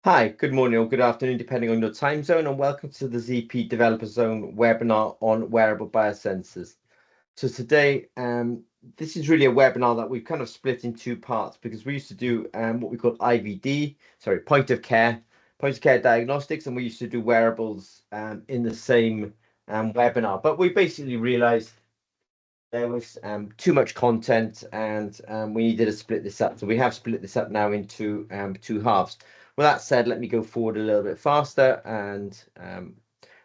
Hi, good morning or good afternoon, depending on your time zone, and welcome to the ZP Developer Zone webinar on wearable biosensors. So today, this is really a webinar that we've kind of split in two parts because we used to do what we call IVD, sorry, point of care diagnostics, and we used to do wearables in the same webinar. But we basically realized there was too much content and we needed to split this up. So we have split this up now into two halves. With that said, let me go forward a little bit faster. And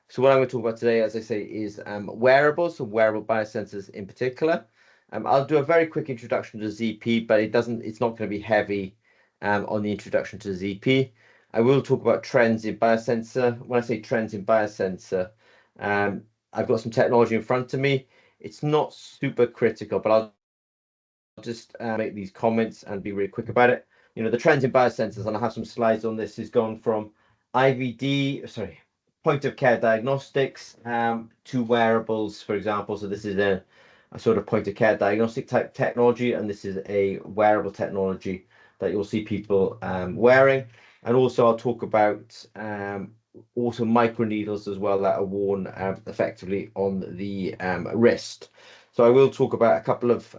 so what I'm going to talk about today, as I say, is wearables, so wearable biosensors in particular. I'll do a very quick introduction to ZP, but it's not going to be heavy on the introduction to ZP. I will talk about trends in biosensor. When I say trends in biosensor, I've got some technology in front of me. It's not super critical, but I'll just make these comments and be really quick about it. You know, the trends in biosensors, and I have some slides on this, is gone from point of care diagnostics to wearables, for example. So this is a sort of point of care diagnostic type technology, and this is a wearable technology that you'll see people wearing. And also I'll talk about also microneedles as well that are worn effectively on the wrist. So I will talk about a couple of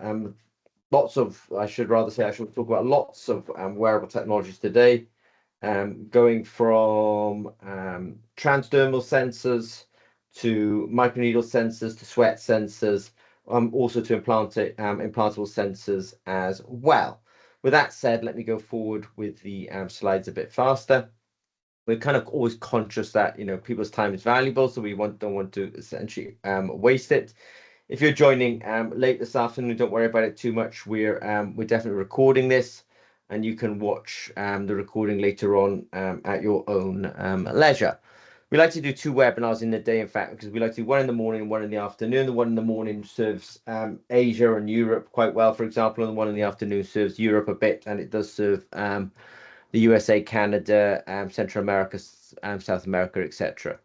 I should rather say I should talk about lots of wearable technologies today, going from transdermal sensors to microneedle sensors to sweat sensors, also to implantable sensors as well. With that said, let me go forward with the slides a bit faster. We're kind of always conscious that people's time is valuable, so we don't want to essentially waste it. If you're joining late this afternoon, don't worry about it too much. We're definitely recording this, and you can watch the recording later on at your own leisure. We like to do two webinars in the day, in fact, because we like to do one in the morning and one in the afternoon. The one in the morning serves Asia and Europe quite well, for example, and the one in the afternoon serves Europe a bit, and it does serve the USA, Canada, Central America, South America, etc.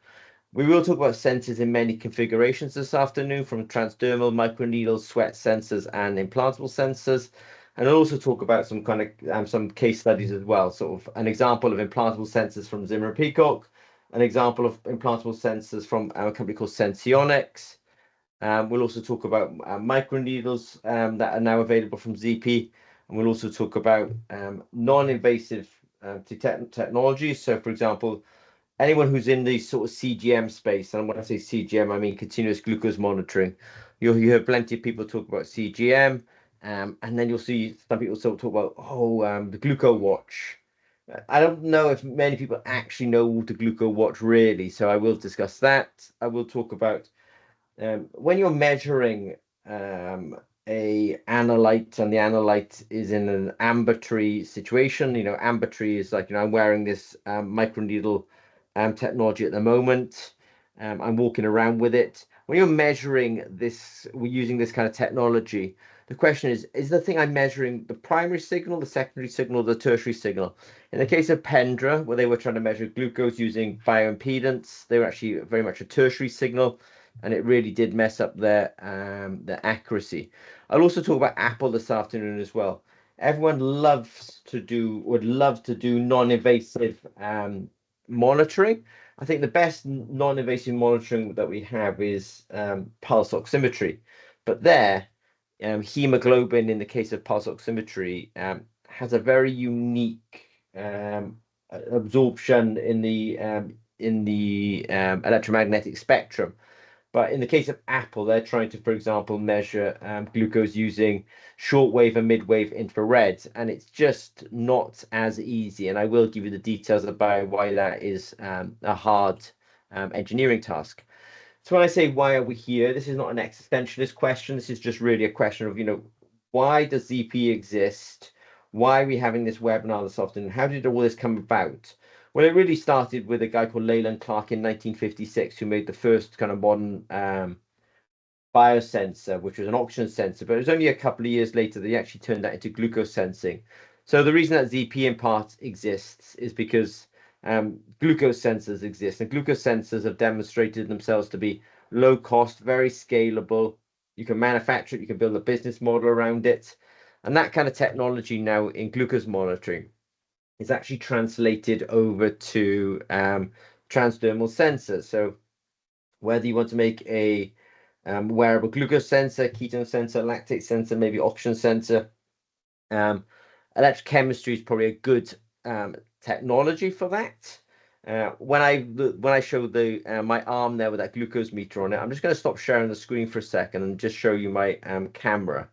We will talk about sensors in many configurations this afternoon, from transdermal, microneedle, sweat sensors, and implantable sensors. And I'll also talk about some kind of some case studies as well. Sort of an example of implantable sensors from Zimmer and Peacock, an example of implantable sensors from a company called Senseonics. We'll also talk about microneedles that are now available from ZP, and we'll also talk about non-invasive technologies. So, for example, anyone who's in the sort of CGM space, and when I say CGM, I mean continuous glucose monitoring. You hear plenty of people talk about CGM, and then you'll see some people talk about the Gluco Watch. I don't know if many people actually know the Gluco Watch really, so I will discuss that. I will talk about when you're measuring a analyte and the analyte is in an ambulatory situation. Ambulatory is like, I'm wearing this microneedle technology at the moment. I'm walking around with it. When you're measuring this, we're using this kind of technology. The question is the thing I'm measuring the primary signal, the secondary signal, the tertiary signal? In the case of Pendra, where they were trying to measure glucose using bioimpedance, they were actually very much a tertiary signal, and it really did mess up their accuracy. I'll also talk about Apple this afternoon as well. Everyone would love to do non-invasive monitoring. I think the best non-invasive monitoring that we have is pulse oximetry, but hemoglobin in the case of pulse oximetry has a very unique absorption in the electromagnetic spectrum. But in the case of Apple, they're trying to, for example, measure glucose using shortwave and midwave infrared, and it's just not as easy. And I will give you the details about why that is a hard engineering task. So when I say why are we here, this is not an existentialist question. This is just really a question of, why does ZP exist? Why are we having this webinar this afternoon? How did all this come about? Well, it really started with a guy called Leyland Clark in 1956, who made the first kind of modern biosensor, which was an oxygen sensor. But it was only a couple of years later that he actually turned that into glucose sensing. So the reason that ZP in part exists is because glucose sensors exist, and glucose sensors have demonstrated themselves to be low cost, very scalable. You can manufacture it, you can build a business model around it, and that kind of technology now in glucose monitoring is actually translated over to transdermal sensors. So whether you want to make a wearable glucose sensor, ketone sensor, lactate sensor, maybe oxygen sensor, electrochemistry is probably a good technology for that. When I show the my arm there with that glucose meter on it, I'm just going to stop sharing the screen for a second and just show you my camera,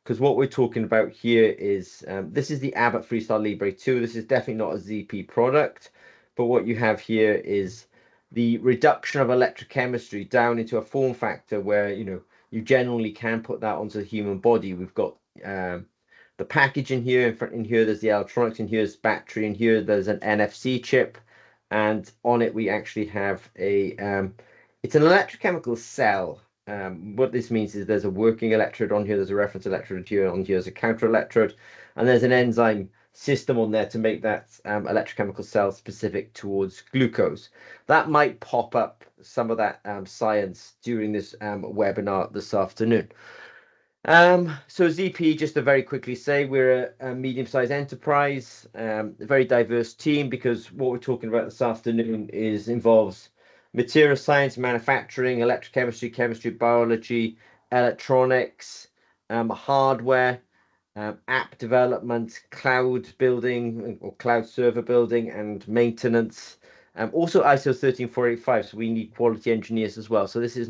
because what we're talking about here is this is the Abbott Freestyle Libre 2. This is definitely not a ZP product, but what you have here is the reduction of electrochemistry down into a form factor where you generally can put that onto the human body. We've got the package in here. In here, there's the electronics. In here's battery. In here, there's an NFC chip, and on it we actually have a it's an electrochemical cell. What this means is there's a working electrode on here, there's a reference electrode here, on here there's a counter electrode, and there's an enzyme system on there to make that electrochemical cell specific towards glucose. That might pop up some of that science during this webinar this afternoon. So ZP, just to very quickly say, we're a medium-sized enterprise, a very diverse team, because what we're talking about this afternoon involves material science, manufacturing, electrochemistry, chemistry, biology, electronics, hardware, app development, cloud building or cloud server building, and maintenance. Also ISO 13485, so we need quality engineers as well. So this is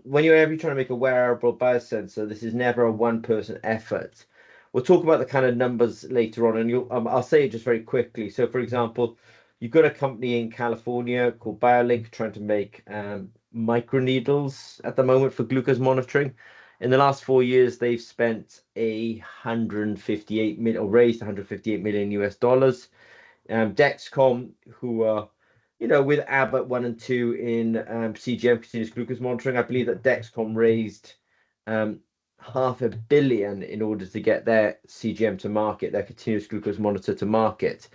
when you're ever trying to make a wearable biosensor, this is never a one-person effort. We'll talk about the kind of numbers later on, and I'll say it just very quickly. So, for example, you've got a company in California called BioLink trying to make microneedles at the moment for glucose monitoring. In the last 4 years, they've spent 158 million, or raised 158 million US dollars. Dexcom, who are with Abbott 1 and 2 in CGM, continuous glucose monitoring. I believe that Dexcom raised $500 million in order to get their CGM to market, their continuous glucose monitor to market.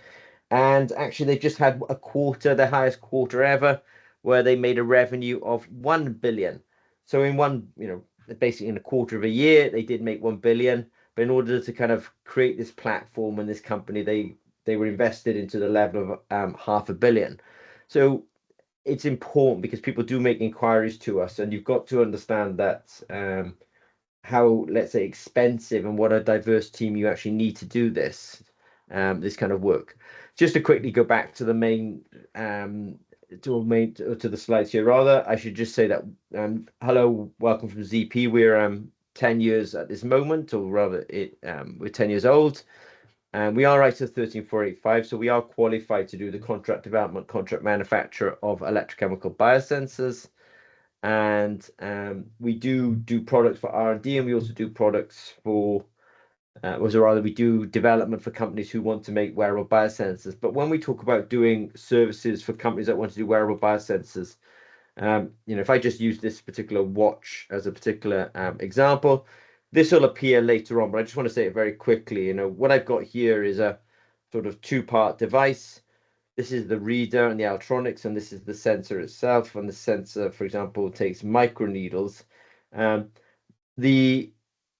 And actually, they just had a quarter, their highest quarter ever, where they made a revenue of 1 billion. So basically in a quarter of a year, they did make 1 billion. But in order to kind of create this platform and this company, they were invested into the level of $500 million. So it's important because people do make inquiries to us, and you've got to understand that how, let's say, expensive and what a diverse team you actually need to do this kind of work. Just to quickly go back to the main to the slides here, rather, I should just say that hello, welcome from ZP. We're 10 years at this moment, or rather, we're 10 years old. And we are ISO 13485, so we are qualified to do the contract development, contract manufacture of electrochemical biosensors. And we do products for R&D, and we also do products for, we do development for companies who want to make wearable biosensors. But when we talk about doing services for companies that want to do wearable biosensors, if I just use this particular watch as a particular example, this will appear later on, but I just want to say it very quickly. What I've got here is a sort of two-part device. This is the reader and the electronics, and this is the sensor itself. And the sensor, for example, takes microneedles. The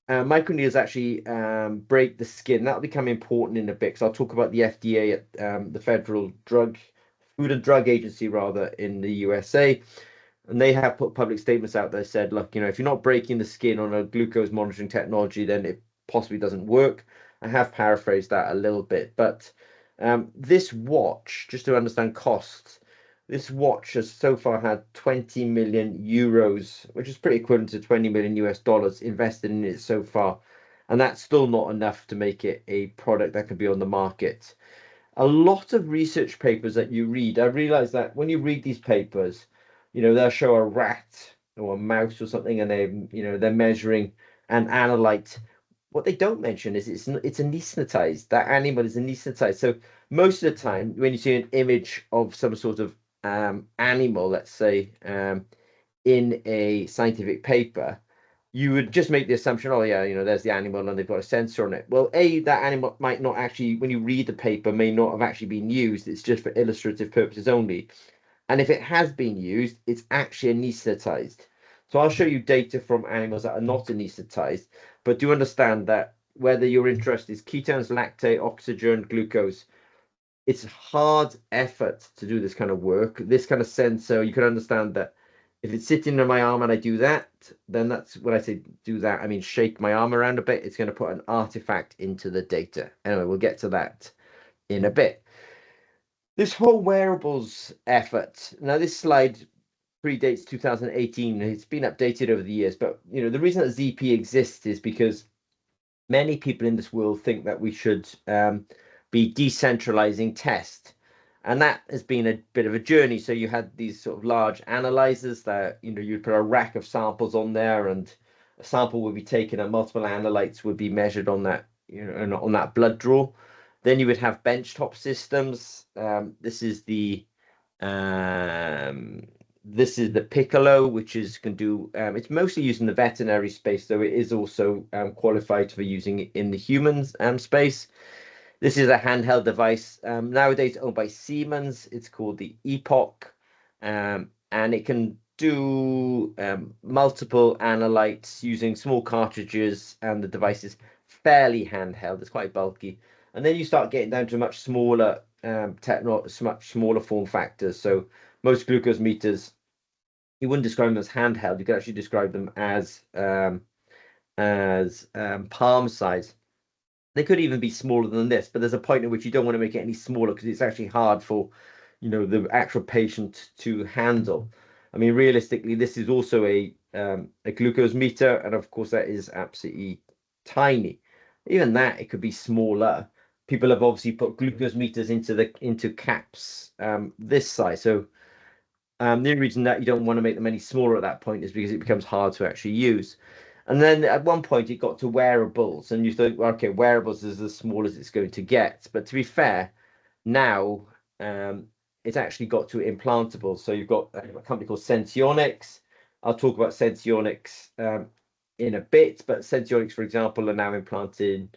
microneedles actually break the skin. That'll become important in a bit, because I'll talk about the FDA, the Federal Food and Drug Agency, rather, in the USA. And they have put public statements out there, said, look, if you're not breaking the skin on a glucose monitoring technology, then it possibly doesn't work. I have paraphrased that a little bit, but this watch, just to understand costs, this watch has so far had 20 million euros, which is pretty equivalent to 20 million US dollars invested in it so far. And that's still not enough to make it a product that can be on the market. A lot of research papers that you read, I realize that when you read these papers, they'll show a rat or a mouse or something, and they're measuring an analyte. What they don't mention is it's anesthetized. That animal is anesthetized. So most of the time, when you see an image of some sort of animal, let's say, in a scientific paper, you would just make the assumption, oh yeah, there's the animal and they've got a sensor on it. Well, that animal might not actually, when you read the paper, may not have actually been used. It's just for illustrative purposes only. And if it has been used, it's actually anesthetized. So I'll show you data from animals that are not anesthetized, but do understand that whether your interest is ketones, lactate, oxygen, glucose. It's hard effort to do this kind of work, this kind of sensor. You can understand that if it's sitting in my arm and I do that, then that's when I say do that, I mean shake my arm around a bit. It's going to put an artifact into the data. Anyway, we'll get to that in a bit. This whole wearables effort. Now, this slide predates 2018. It's been updated over the years, but the reason that ZP exists is because many people in this world think that we should be decentralizing test. And that has been a bit of a journey. So you had these sort of large analyzers that, you'd put a rack of samples on there, and a sample would be taken and multiple analytes would be measured on that, on that blood draw. Then you would have benchtop systems. This is the Piccolo, which can do, it's mostly used in the veterinary space, though it is also qualified for using it in the humans space. This is a handheld device, nowadays owned by Siemens. It's called the Epoch, and it can do multiple analytes using small cartridges, and the device is fairly handheld. It's quite bulky. And then you start getting down to much smaller much smaller form factors. So most glucose meters, you wouldn't describe them as handheld. You could actually describe them as palm size. They could even be smaller than this, but there's a point at which you don't want to make it any smaller because it's actually hard for, the actual patient to handle. I mean, realistically, this is also a glucose meter, and of course that is absolutely tiny. Even that, it could be smaller. People have obviously put glucose meters into caps this size. So the only reason that you don't want to make them any smaller at that point is because it becomes hard to actually use. And then at one point it got to wearables, and you think, well, okay, wearables is as small as it's going to get. But to be fair, now it's actually got to implantables. So you've got a company called Senseonics. I'll talk about Senseonics in a bit, but Senseonics, for example, are now implanting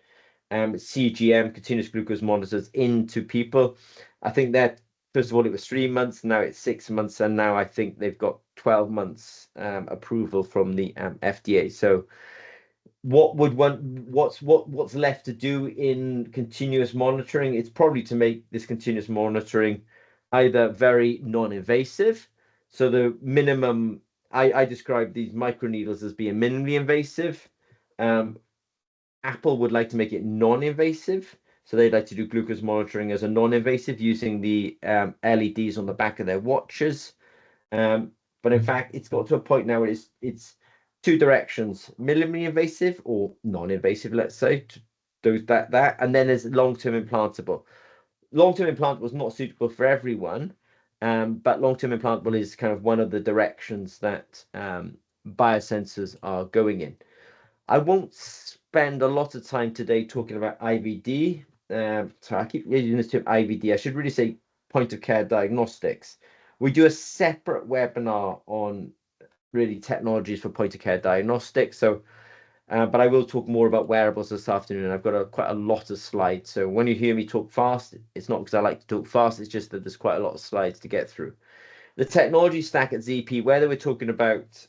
CGM, continuous glucose monitors, into people. I think that first of all it was 3 months, now it's 6 months, and now I think they've got 12 months approval from the FDA. So what's left to do in continuous monitoring? It's probably to make this continuous monitoring either very non-invasive. So the minimum, I describe these microneedles as being minimally invasive. Apple would like to make it non-invasive. So they'd like to do glucose monitoring as a non-invasive using the LEDs on the back of their watches. But in fact, it's got to a point now where it's two directions: minimally invasive or non-invasive, let's say, that, and then there's long-term implantable. Long-term implantable is not suitable for everyone, but long-term implantable is kind of one of the directions that biosensors are going in. I won't spend a lot of time today talking about IVD. So I keep using this term IVD. I should really say point of care diagnostics. We do a separate webinar on really technologies for point of care diagnostics. So, but I will talk more about wearables this afternoon. I've got quite a lot of slides. So when you hear me talk fast, it's not because I like to talk fast. It's just that there's quite a lot of slides to get through. The technology stack at ZP, whether we're talking about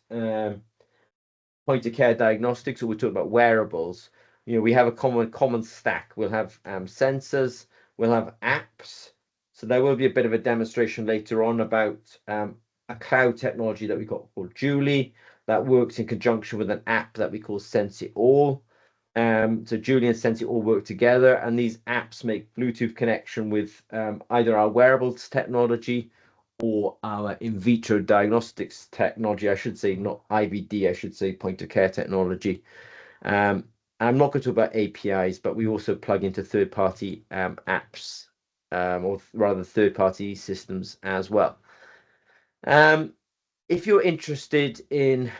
point of care diagnostics or we're talking about wearables, we have a common stack. We'll have sensors, we'll have apps. So there will be a bit of a demonstration later on about a cloud technology that we got called Julie that works in conjunction with an app that we call SenseAll. So Julie and SenseAll work together, and these apps make Bluetooth connection with either our wearables technology or our in vitro diagnostics technology. I should say not IVD, I should say point of care technology. I'm not going to talk about APIs, but we also plug into third-party apps, or rather third-party systems as well. If you're interested in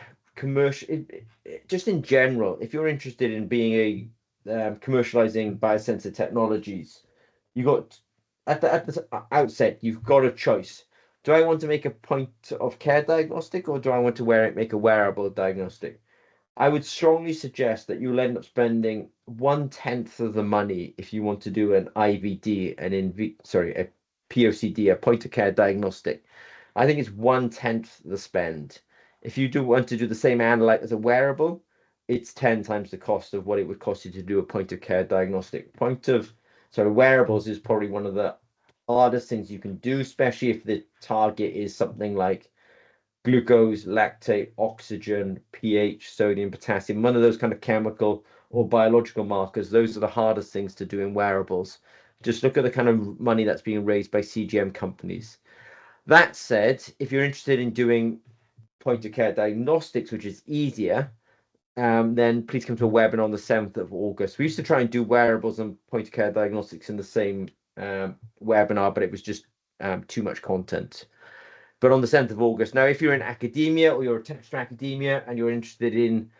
just in general, if you're interested in being commercializing biosensor technologies, you got at the outset, you've got a choice. Do I want to make a point of care diagnostic, or do I want to make a wearable diagnostic? I would strongly suggest that you'll end up spending 1/10 of the money if you want to do an IVD, a POCD, a point of care diagnostic. I think it's 1/10 the spend. If you do want to do the same analyte as a wearable, it's 10 times the cost of what it would cost you to do a point of care diagnostic. So wearables is probably one of the hardest things you can do, especially if the target is something like glucose, lactate, oxygen, pH, sodium, potassium, one of those kind of chemical or biological markers. Those are the hardest things to do in wearables. Just look at the kind of money that's being raised by CGM companies. That said, if you're interested in doing point of care diagnostics, which is easier, then please come to a webinar on the 7th of August. We used to try and do wearables and point of care diagnostics in the same webinar, but it was just too much content. But on the 7th of August. Now, if you're in academia or you're attached to academia and you're interested in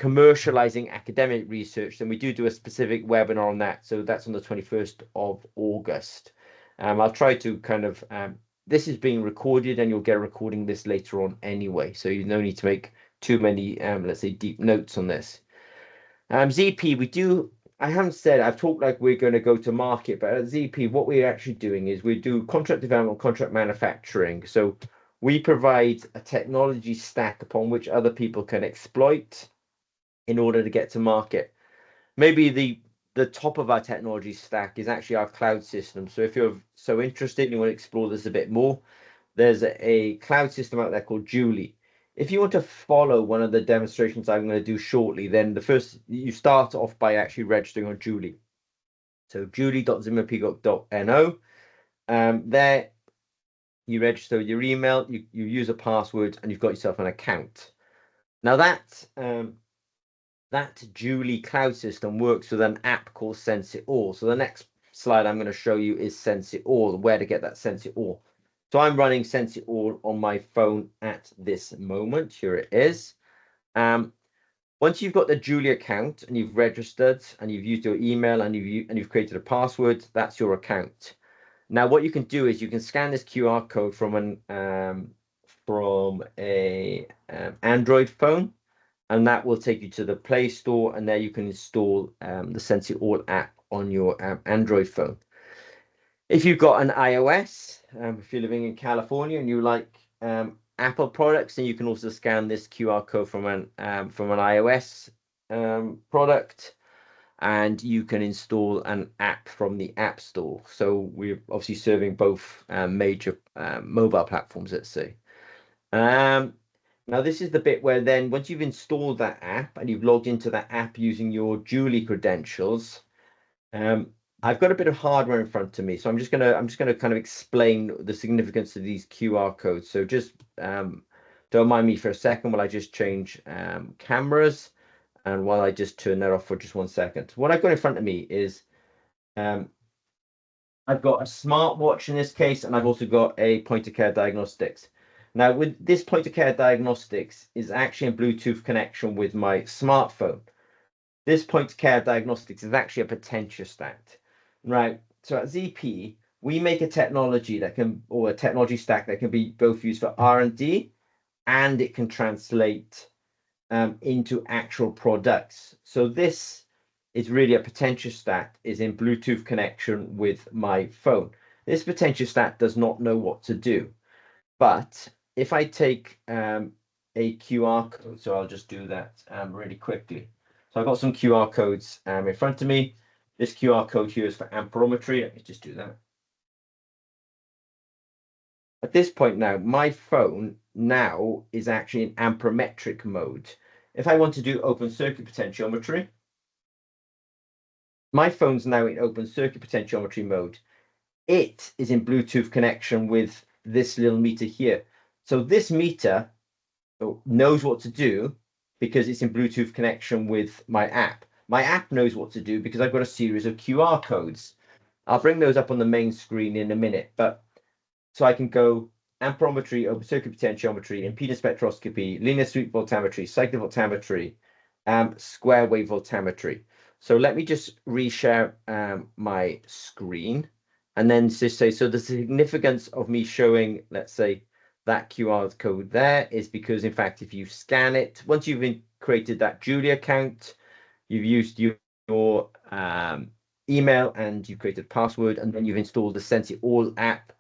commercializing academic research, then we do a specific webinar on that. So that's on the 21st of August. I'll try to kind of, this is being recorded and you'll get a recording this later on anyway. So you no need to make too many, let's say, deep notes on this. ZP, I haven't said, I've talked like we're going to go to market, but at ZP, what we're actually doing is we do contract development, contract manufacturing. So we provide a technology stack upon which other people can exploit in order to get to market. Maybe the top of our technology stack is actually our cloud system. So if you're so interested and you want to explore this a bit more, there's a cloud system out there called Julie. If you want to follow one of the demonstrations I'm going to do shortly, then you start off by actually registering on Julie. So julie.zimmerpeacock.no. There you register with your email, you use a password, and you've got yourself an account. Now that Julie cloud system works with an app called Sense It All. So the next slide I'm going to show you is Sense It All, where to get that Sense It All. So I'm running Sense It All on my phone at this moment. Here it is. Once you've got the Julie account and you've registered and you've used your email and you've created a password, that's your account. Now, what you can do is you can scan this QR code from an Android phone, and that will take you to the Play Store, and there you can install the Sense It All app on your Android phone. If you've got an iOS, if you're living in California and you like Apple products, then you can also scan this QR code from an iOS product, and you can install an app from the App Store. So we're obviously serving both major mobile platforms, let's say. Now this is the bit where then once you've installed that app and you've logged into that app using your Julie credentials, I've got a bit of hardware in front of me, so I'm just gonna kind of explain the significance of these QR codes. So just don't mind me for a second while I just change cameras, and while I just turn that off for just 1 second. What I've got in front of me is I've got a smartwatch in this case, and I've also got a point of care diagnostics. Now, with this point of care diagnostics is actually a Bluetooth connection with my smartphone. This point of care diagnostics is actually a potentiostat, right? So at ZP, we make a technology or a technology stack that can be both used for R&D and it can translate into actual products. So this is really a potentiostat is in Bluetooth connection with my phone. This potentiostat does not know what to do, but if I take a QR code, so I'll just do that really quickly. So I've got some QR codes in front of me. This QR code here is for amperometry. Let me just do that. At this point now, my phone now is actually in amperometric mode. If I want to do open circuit potentiometry, my phone's now in open circuit potentiometry mode. It is in Bluetooth connection with this little meter here. So this meter knows what to do because it's in Bluetooth connection with my app. My app knows what to do because I've got a series of QR codes. I'll bring those up on the main screen in a minute, but so I can go amperometry, open circuit potentiometry, impedance spectroscopy, linear sweep voltammetry, cyclovoltammetry, square wave voltammetry. So let me just reshare my screen and then just say, so the significance of me showing, let's say, that QR code there is because, in fact, if you scan it, once you've created that Julie account, you've used your email and you've created a password, and then you've installed the Sense It All app,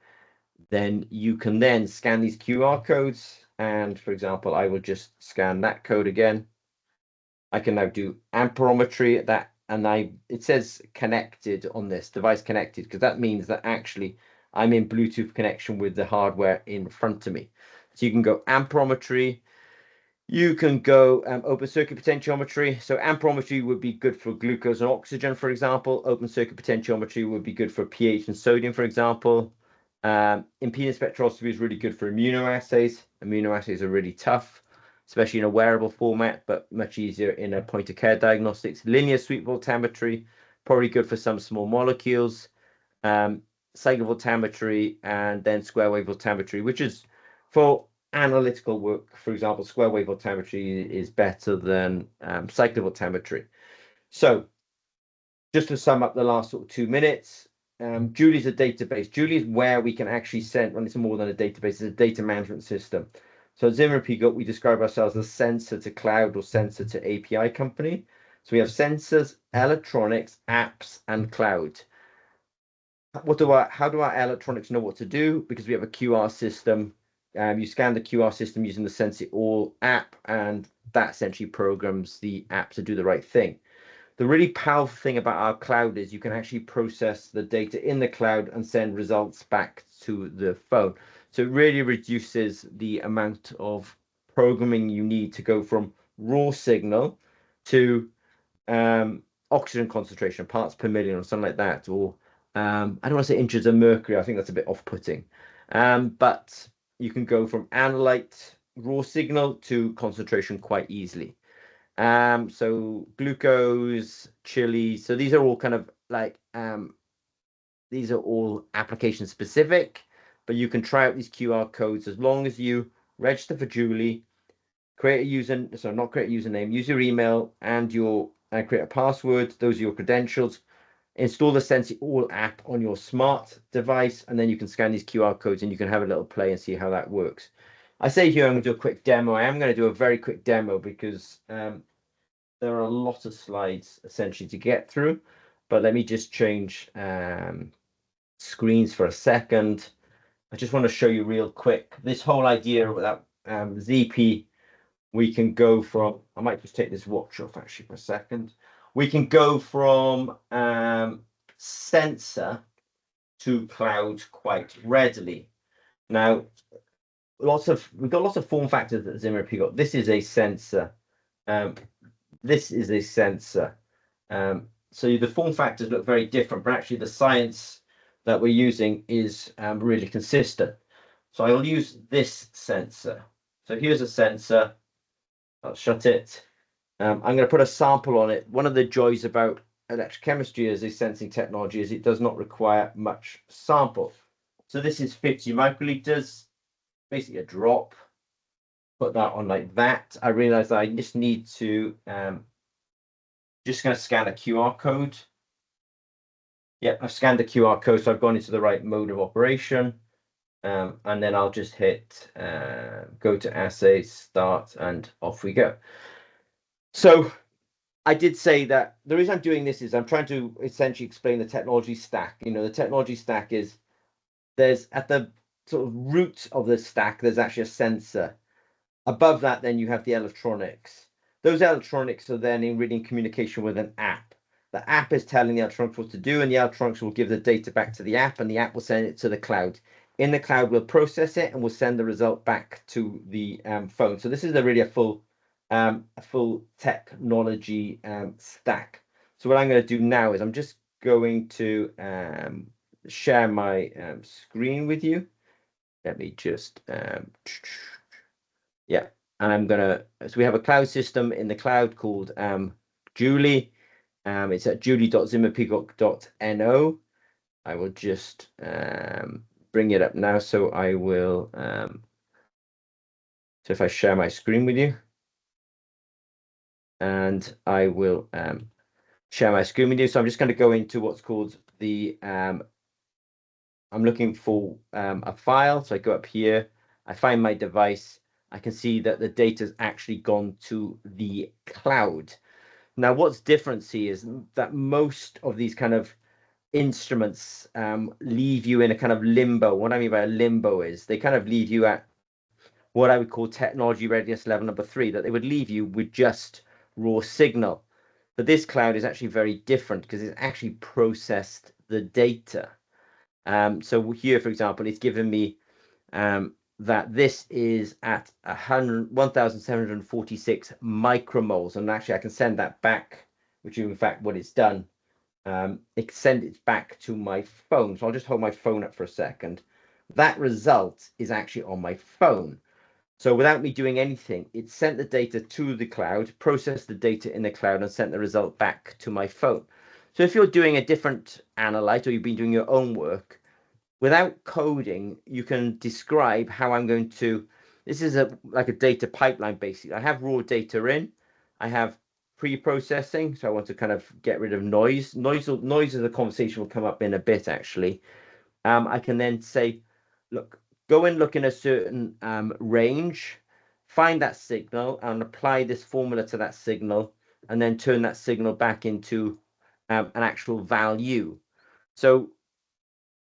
then you can then scan these QR codes. And for example, I will just scan that code again. I can now do amperometry. It says connected on this device connected, because that means that actually I'm in Bluetooth connection with the hardware in front of me. So you can go amperometry. You can go open circuit potentiometry. So amperometry would be good for glucose and oxygen, for example. Open circuit potentiometry would be good for pH and sodium, for example. Impedance spectroscopy is really good for immunoassays. Immunoassays are really tough, especially in a wearable format, but much easier in a point of care diagnostics. Linear sweep voltammetry, probably good for some small molecules. Cyclovoltammetry, and then square wave voltammetry, which is for analytical work. For example, square wave voltammetry is better than cyclovoltammetry. So just to sum up the last sort of 2 minutes, Julie is a database. Julie is where we can actually send, when it's more than a database, it's a data management system. So at Zimmer Peacock, we describe ourselves as sensor to cloud or sensor to API company. So we have sensors, electronics, apps, and cloud. How do our electronics know what to do? Because we have a QR system. You scan the QR system using the Sense It All app, and that essentially programs the app to do the right thing. The really powerful thing about our cloud is you can actually process the data in the cloud and send results back to the phone. So it really reduces the amount of programming you need to go from raw signal to oxygen concentration, parts per million, or something like that, or I don't want to say inches of mercury. I think that's a bit off-putting. But you can go from analyte raw signal to concentration quite easily. So glucose, chili. So these are all kind of like these are all application specific, but you can try out these QR codes as long as you register for Julie, create a not create a username, use your email and create a password. Those are your credentials. Install the Sense It All app on your smart device, and then you can scan these QR codes and you can have a little play and see how that works. I say here I'm going to do a quick demo. I am going to do a very quick demo because there are a lot of slides essentially to get through. But let me just change screens for a second. I just want to show you real quick this whole idea that ZP. We can go from, I might just take this watch off actually for a second. We can go from sensor to cloud quite readily. Now, we've got lots of form factors at Zimmer Peacock. This is a sensor. This is a sensor. So the form factors look very different, but actually the science that we're using is really consistent. So I'll use this sensor. So here's a sensor. I'll shut it. I'm going to put a sample on it. One of the joys about electrochemistry as a sensing technology is it does not require much sample. So this is 50 microliters, basically a drop. Put that on like that. I realized I just need to, just going to scan a QR code. Yep, I've scanned the QR code, so I've gone into the right mode of operation. And then I'll just hit go to assay, start, and off we go. So I did say that the reason I'm doing this is I'm trying to essentially explain the technology stack. The technology stack is there's at the sort of root of the stack, there's actually a sensor. Above that, then you have the electronics. Those electronics are then in communication with an app. The app is telling the electronics what to do, and the electronics will give the data back to the app, and the app will send it to the cloud. In the cloud, we'll process it and we'll send the result back to the phone. So this is really a full technology stack. So what I'm going to do now is I'm just going to share my screen with you. Let me just yeah, and I'm gonna. So we have a cloud system in the cloud called Julie. It's at julie.zimmerpeacock.no. I will just bring it up now. So I will. So if I share my screen with you, and I will share my screen with you. So I'm just going to go into what's called the. I'm looking for a file. So I go up here. I find my device. I can see that the data has actually gone to the cloud. Now, what's different here is that most of these kind of instruments leave you in a kind of limbo. What I mean by a limbo is they kind of leave you at what I would call technology readiness level number 3, that they would leave you with just raw signal. But this cloud is actually very different because it's actually processed the data. So here, for example, it's given me that this is at 1,746 micromoles. And actually, I can send that back, which is in fact what it's done. It send it back to my phone. So I'll just hold my phone up for a second. That result is actually on my phone. So without me doing anything, it sent the data to the cloud, processed the data in the cloud, and sent the result back to my phone. So if you're doing a different analyte or you've been doing your own work, without coding, you can describe how I'm going to. This is like a data pipeline, basically. I have raw data in. I have pre-processing, so I want to kind of get rid of noise. Noise of the conversation will come up in a bit, actually. I can then say, look, go and look in a certain range, find that signal and apply this formula to that signal, and then turn that signal back into an actual value. So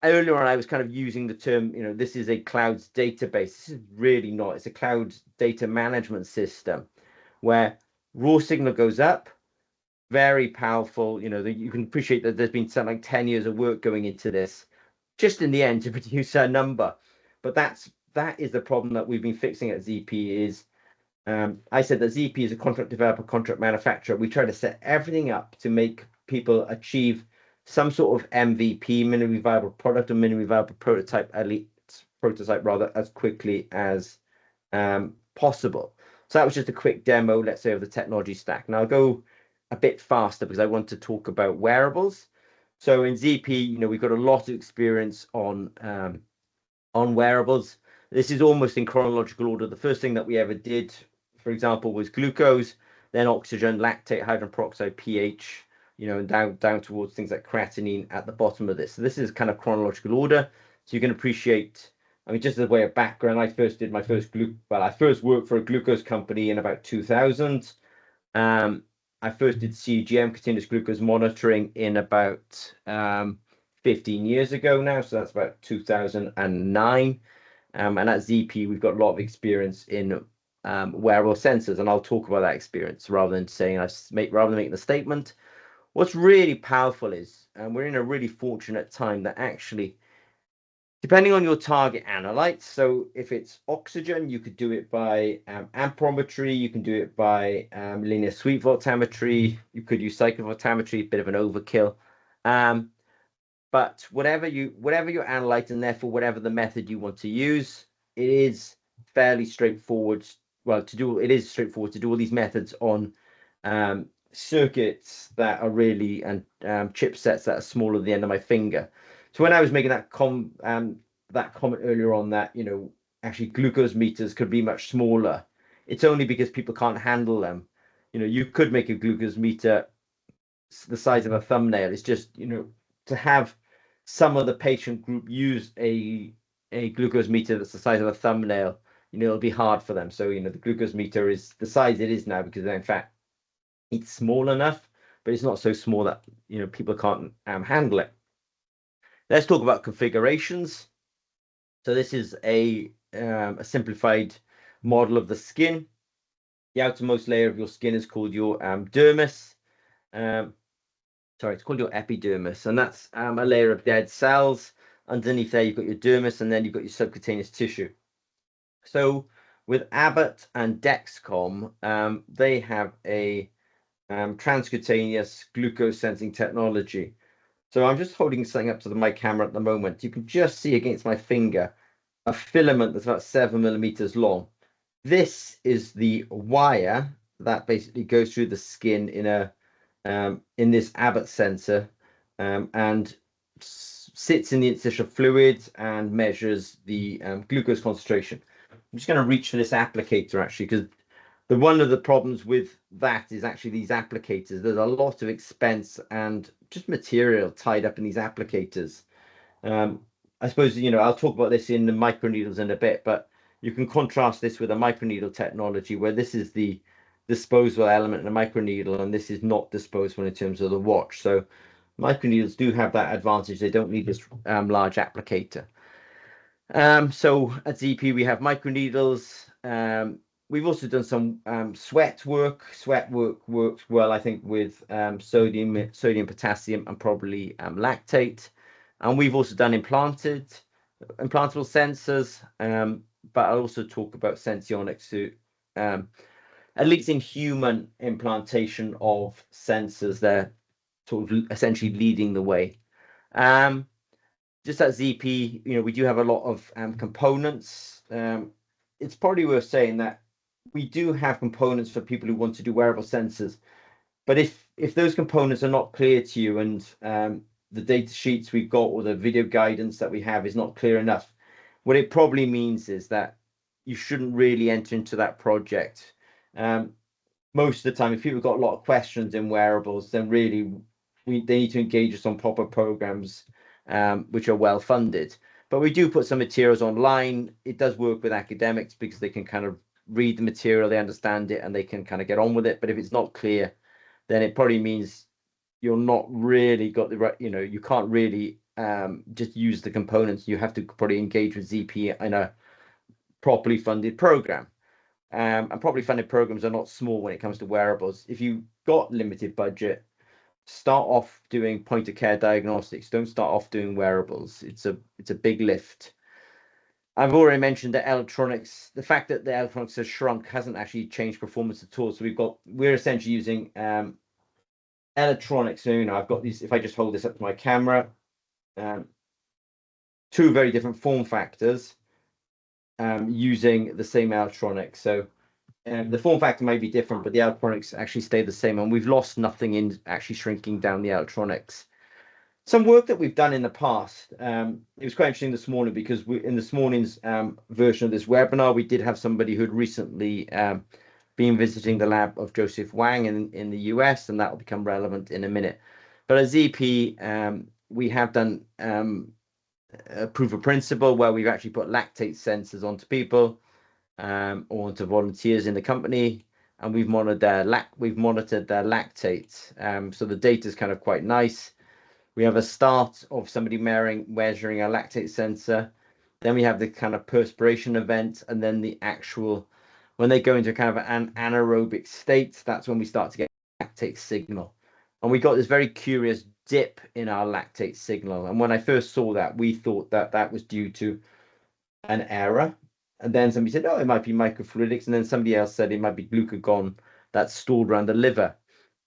earlier on, I was kind of using the term, this is a cloud's database. This is really not. It's a cloud data management system where raw signal goes up, very powerful. You can appreciate that there's been something like 10 years of work going into this, just in the end to produce a number. But that is the problem that we've been fixing at ZP is, I said that ZP is a contract developer, contract manufacturer. We try to set everything up to make people achieve some sort of MVP, minimally viable product, or minimally viable prototype, as quickly as possible. So that was just a quick demo, let's say, of the technology stack. Now I'll go a bit faster because I want to talk about wearables. So in ZP, we've got a lot of experience on wearables. This is almost in chronological order. The first thing that we ever did, for example, was glucose, then oxygen, lactate, hydrogen peroxide, pH, and down towards things like creatinine at the bottom of this. So this is kind of chronological order. So you can appreciate, just as a way of background, I first worked for a glucose company in about 2000. I first did CGM, continuous glucose monitoring, in about 15 years ago now. So that's about 2009. And at ZP, we've got a lot of experience in wearable sensors, and I'll talk about that experience rather than making the statement. What's really powerful is, we're in a really fortunate time that actually, depending on your target analyte, so if it's oxygen, you could do it by amperometry, you can do it by linear sweep voltammetry, you could use cyclovoltammetry, a bit of an overkill. But whatever your analyte, and therefore whatever the method you want to use, it is fairly straightforward. It is straightforward to do all these methods on circuits that are really, and chipsets that are smaller than the end of my finger. So when I was making that comment earlier on that, actually glucose meters could be much smaller, it's only because people can't handle them. You could make a glucose meter the size of a thumbnail. It's just, to have some of the patient group use a glucose meter that's the size of a thumbnail, it'll be hard for them. So, the glucose meter is the size it is now because in fact it's small enough, but it's not so small that, people can't handle it. Let's talk about configurations. So this is a simplified model of the skin. The outermost layer of your skin is called your dermis. It's called your epidermis, and that's a layer of dead cells. Underneath there, you've got your dermis, and then you've got your subcutaneous tissue. So with Abbott and Dexcom, they have a transcutaneous glucose sensing technology. So I'm just holding something up to my camera at the moment. You can just see against my finger a filament that's about 7 millimeters long. This is the wire that basically goes through the skin in this Abbott sensor, and sits in the interstitial fluid and measures the glucose concentration. I'm just going to reach for this applicator actually, because one of the problems with that is actually these applicators. There's a lot of expense and just material tied up in these applicators. I suppose, I'll talk about this in the microneedles in a bit, but you can contrast this with a microneedle technology where this is the disposable element in a microneedle, and this is not disposable in terms of the watch. So microneedles do have that advantage. They don't need this large applicator. So at ZP, we have microneedles. We've also done some sweat work. Sweat work works well, I think, with sodium, potassium, and probably lactate. And we've also done implantable sensors, but I'll also talk about Senseonics too. At least in human implantation of sensors, they're sort of essentially leading the way. Just at ZP, we do have a lot of components. It's probably worth saying that we do have components for people who want to do wearable sensors, but if those components are not clear to you, and the data sheets we've got or the video guidance that we have is not clear enough, what it probably means is that you shouldn't really enter into that project. Most of the time, if people have got a lot of questions in wearables, then really they need to engage us on proper programs which are well funded. But we do put some materials online. It does work with academics because they can kind of read the material, they understand it, and they can kind of get on with it. But if it's not clear, then it probably means you're not really got the right, you can't really just use the components. You have to probably engage with ZP in a properly funded program. And properly funded programs are not small when it comes to wearables. If you've got limited budget, start off doing point of care diagnostics. Don't start off doing wearables. It's a big lift. I've already mentioned that electronics, the fact that the electronics has shrunk hasn't actually changed performance at all. So we're essentially using electronics. So, I've got these, if I just hold this up to my camera, two very different form factors using the same electronics. So the form factor may be different, but the electronics actually stay the same, and we've lost nothing in actually shrinking down the electronics. Some work that we've done in the past, it was quite interesting this morning because in this morning's version of this webinar, we did have somebody who'd recently been visiting the lab of Joseph Wang in the US, and that will become relevant in a minute. But at ZP, we have done a proof of principle where we've actually put lactate sensors onto people or onto volunteers in the company, and we've monitored their lactate. So the data is kind of quite nice. We have a start of somebody measuring a lactate sensor. Then we have the kind of perspiration event, and then the actual, when they go into kind of an anaerobic state, that's when we start to get lactate signal. And we got this very curious dip in our lactate signal. And when I first saw that, we thought that that was due to an error. And then somebody said, oh, it might be microfluidics. And then somebody else said it might be glucagon that's stored around the liver.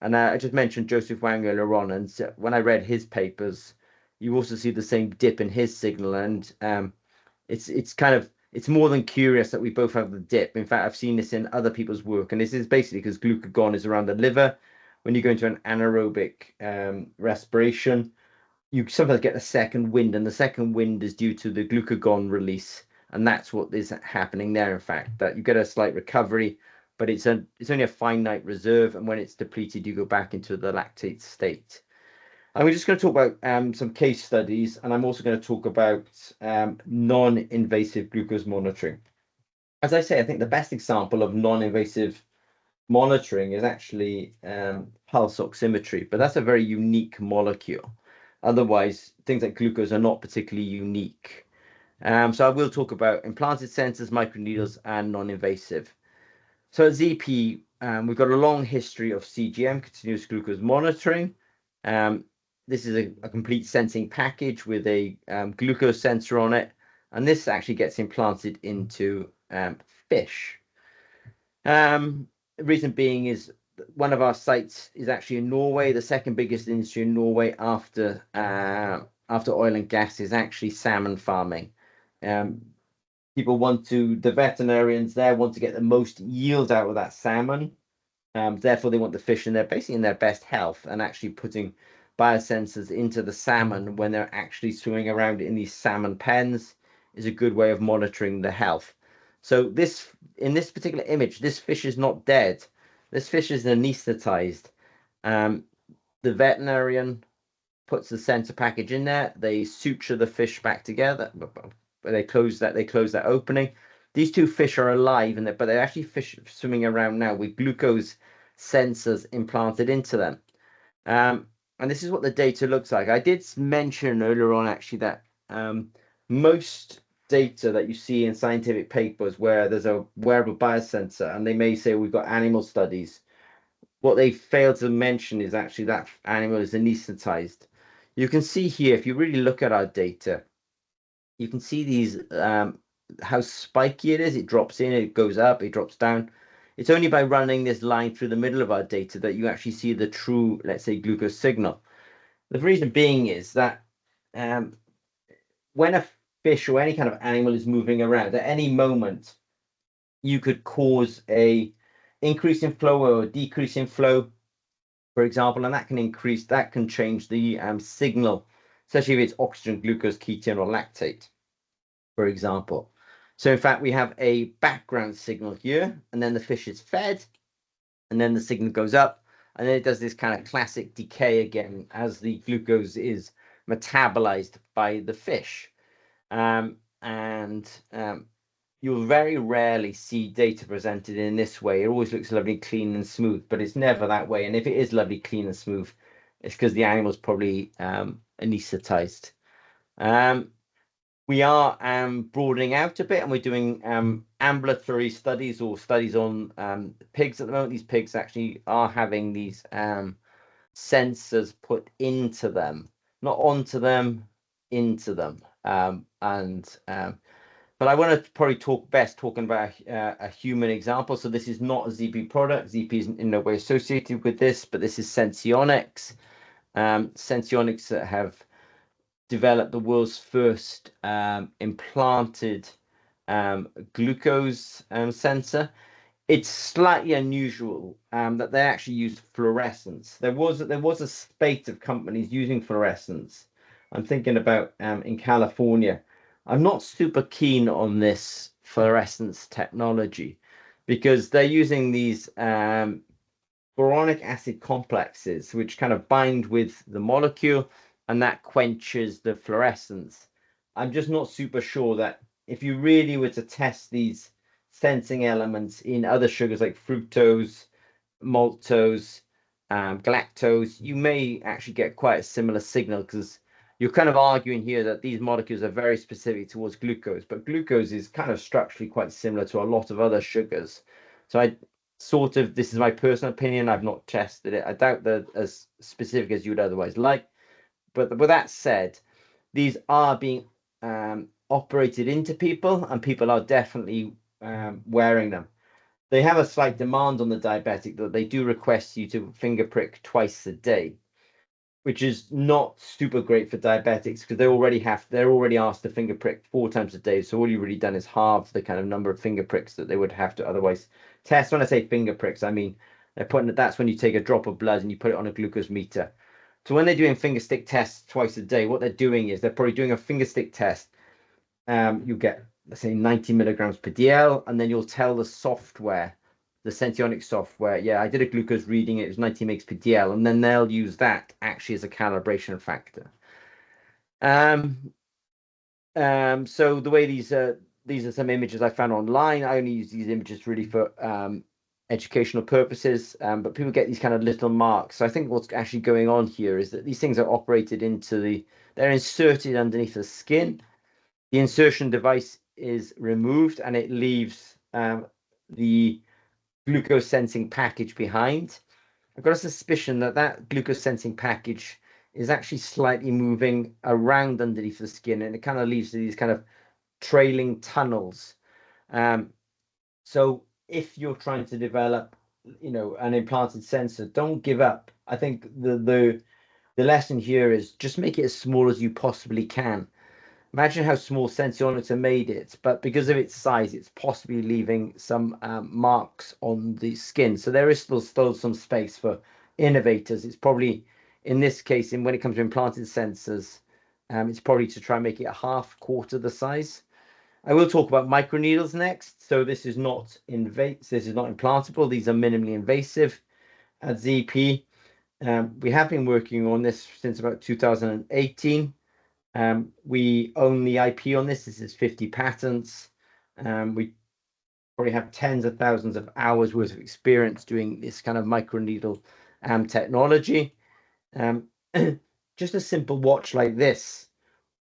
And I just mentioned Joseph Wang earlier on, and when I read his papers, you also see the same dip in his signal, and it's more than curious that we both have the dip. In fact, I've seen this in other people's work, and this is basically because glucagon is around the liver. When you go into an anaerobic respiration, you sometimes get a second wind, and the second wind is due to the glucagon release, and that's what is happening there. In fact, that you get a slight recovery, but it's only a finite reserve, and when it's depleted, you go back into the lactate state. And we're just going to talk about some case studies, and I'm also going to talk about non-invasive glucose monitoring. As I say, I think the best example of non-invasive monitoring is actually pulse oximetry, but that's a very unique molecule. Otherwise, things like glucose are not particularly unique. So I will talk about implanted sensors, microneedles, and non-invasive. So at ZP, we've got a long history of CGM, continuous glucose monitoring. This is a complete sensing package with a glucose sensor on it, and this actually gets implanted into fish. The reason being is one of our sites is actually in Norway. The second biggest industry in Norway after oil and gas is actually salmon farming. The veterinarians there want to get the most yield out of that salmon. Therefore, they want the fish basically in their best health, and actually putting biosensors into the salmon when they're actually swimming around in these salmon pens is a good way of monitoring the health. So in this particular image, this fish is not dead. This fish is anesthetized. The veterinarian puts the sensor package in there. They suture the fish back together. They close that opening. These two fish are alive, but they're actually fish swimming around now with glucose sensors implanted into them. And this is what the data looks like. I did mention earlier on actually that most data that you see in scientific papers where there's a wearable biosensor and they may say we've got animal studies. What they fail to mention is actually that animal is anesthetized. You can see here, if you really look at our data, you can see these how spiky it is. It drops in, it goes up, it drops down. It's only by running this line through the middle of our data that you actually see the true, let's say, glucose signal. The reason being is that when a fish or any kind of animal is moving around, at any moment, you could cause a increase in flow or a decrease in flow, for example, and that can change the signal, especially if it's oxygen, glucose, ketone, or lactate, for example. So in fact, we have a background signal here, and then the fish is fed, and then the signal goes up, and then it does this kind of classic decay again as the glucose is metabolized by the fish. You'll very rarely see data presented in this way. It always looks lovely, clean, and smooth, but it's never that way. And if it is lovely, clean, and smooth, it's because the animal's probably anesthetized. We are broadening out a bit, and we're doing ambulatory studies or studies on pigs at the moment. These pigs actually are having these sensors put into them, not onto them, into them. But I want to probably talking about a human example. So this is not a ZP product. ZP is in no way associated with this, but this is Senseonics. Senseonics have developed the world's first implanted glucose sensor. It's slightly unusual that they actually use fluorescence. There was a spate of companies using fluorescence. I'm thinking about in California. I'm not super keen on this fluorescence technology because they're using these boronic acid complexes, which kind of bind with the molecule, and that quenches the fluorescence. I'm just not super sure that if you really were to test these sensing elements in other sugars like fructose, maltose, galactose, you may actually get quite a similar signal because you're kind of arguing here that these molecules are very specific towards glucose, but glucose is kind of structurally quite similar to a lot of other sugars. So this is my personal opinion. I've not tested it. I doubt they're as specific as you would otherwise like. But with that said, these are being operated into people, and people are definitely wearing them. They have a slight demand on the diabetic that they do request you to finger prick twice a day, which is not super great for diabetics because they're already asked to finger prick 4 times a day. So all you've really done is halve the kind of number of finger pricks that they would have to otherwise test. When I say finger pricks, I mean that's when you take a drop of blood and you put it on a glucose meter. So when they're doing finger stick tests twice a day, what they're doing is they're probably doing a finger stick test. You get, let's say, 90 milligrams per DL, and then you'll tell the software, the Senseonics software, yeah, I did a glucose reading, it was 90 mg per DL, and then they'll use that actually as a calibration factor. So the way these are some images I found online. I only use these images really for educational purposes, but people get these kind of little marks. So I think what's actually going on here is that these things are operated they're inserted underneath the skin. The insertion device is removed and it leaves the glucose sensing package behind. I've got a suspicion that glucose sensing package is actually slightly moving around underneath the skin, and it kind of leaves these kind of trailing tunnels. So if you're trying to develop, an implanted sensor, don't give up. I think the lesson here is just make it as small as you possibly can. Imagine how small Senseonics have made it, but because of its size, it's possibly leaving some marks on the skin. So there is still some space for innovators. It's probably, in this case, when it comes to implanted sensors, it's probably to try and make it a quarter the size. I will talk about microneedles next. So this is not implantable. These are minimally invasive at ZP. We have been working on this since about 2018. We own the IP on this. This is 50 patents. We probably have tens of thousands of hours worth of experience doing this kind of microneedle technology. Just a simple watch like this.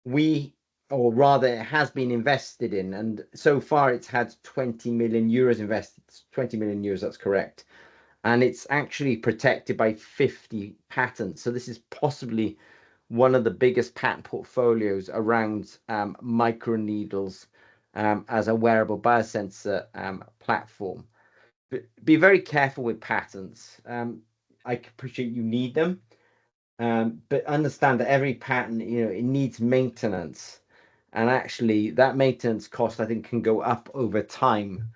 We or rather it has been invested in, and so far it's had 20 million euros invested. 20 million euros, that's correct. And it's actually protected by 50 patents. So this is possibly one of the biggest patent portfolios around microneedles as a wearable biosensor platform. But be very careful with patents. I appreciate you need them, but understand that every patent, it needs maintenance. And actually, that maintenance cost, I think, can go up over time.